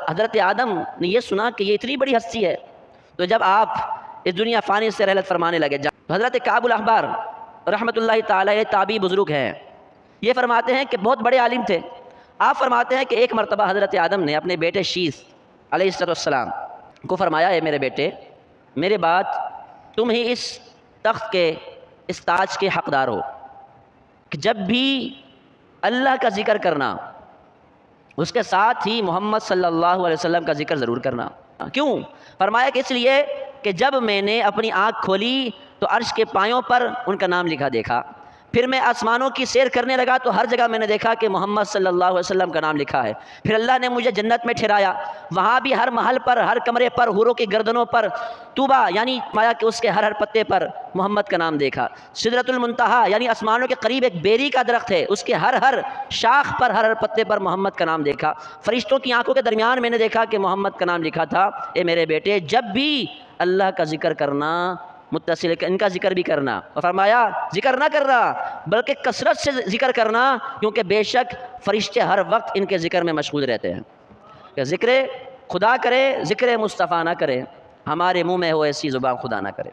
حضرت آدم نے یہ سنا کہ یہ اتنی بڑی ہستی ہے، تو جب آپ اس دنیا فانی سے رحلت فرمانے لگے، حضرت کعب الاحبار رحمۃ اللہ تعالی تابعی بزرگ ہیں، یہ فرماتے ہیں کہ بہت بڑے عالم تھے۔ آپ فرماتے ہیں کہ ایک مرتبہ حضرت آدم نے اپنے بیٹے شیث علیہ السلام کو فرمایا، اے میرے بیٹے، میرے بعد تم ہی اس تخت کے، اس تاج کے حقدار ہو کہ جب بھی اللہ کا ذکر کرنا، اس کے ساتھ ہی محمد صلی اللہ علیہ وسلم کا ذکر ضرور کرنا۔ کیوں؟ فرمایا کہ اس لیے کہ جب میں نے اپنی آنکھ کھولی تو عرش کے پایوں پر ان کا نام لکھا دیکھا، پھر میں آسمانوں کی سیر کرنے لگا تو ہر جگہ میں نے دیکھا کہ محمد صلی اللہ علیہ وسلم کا نام لکھا ہے، پھر اللہ نے مجھے جنت میں ٹھہرایا، وہاں بھی ہر محل پر، ہر کمرے پر، حوروں کی گردنوں پر طوبہ یعنی مایا کہ اس کے ہر پتے پر محمد کا نام دیکھا، سدرۃ المنتہا یعنی آسمانوں کے قریب ایک بیری کا درخت ہے، اس کے ہر شاخ پر، ہر پتے پر محمد کا نام دیکھا، فرشتوں کی آنکھوں کے درمیان میں نے دیکھا کہ محمد کا نام لکھا تھا۔ اے میرے بیٹے، جب بھی اللہ کا ذکر کرنا، متصل ان کا ذکر بھی کرنا، اور فرمایا ذکر نہ کرنا بلکہ کثرت سے ذکر کرنا، کیونکہ بے شک فرشتے ہر وقت ان کے ذکر میں مشغول رہتے ہیں۔ کہ ذکر خدا کرے، ذکر مصطفیٰ نہ کرے، ہمارے منہ میں ہو ایسی زبان خدا نہ کرے۔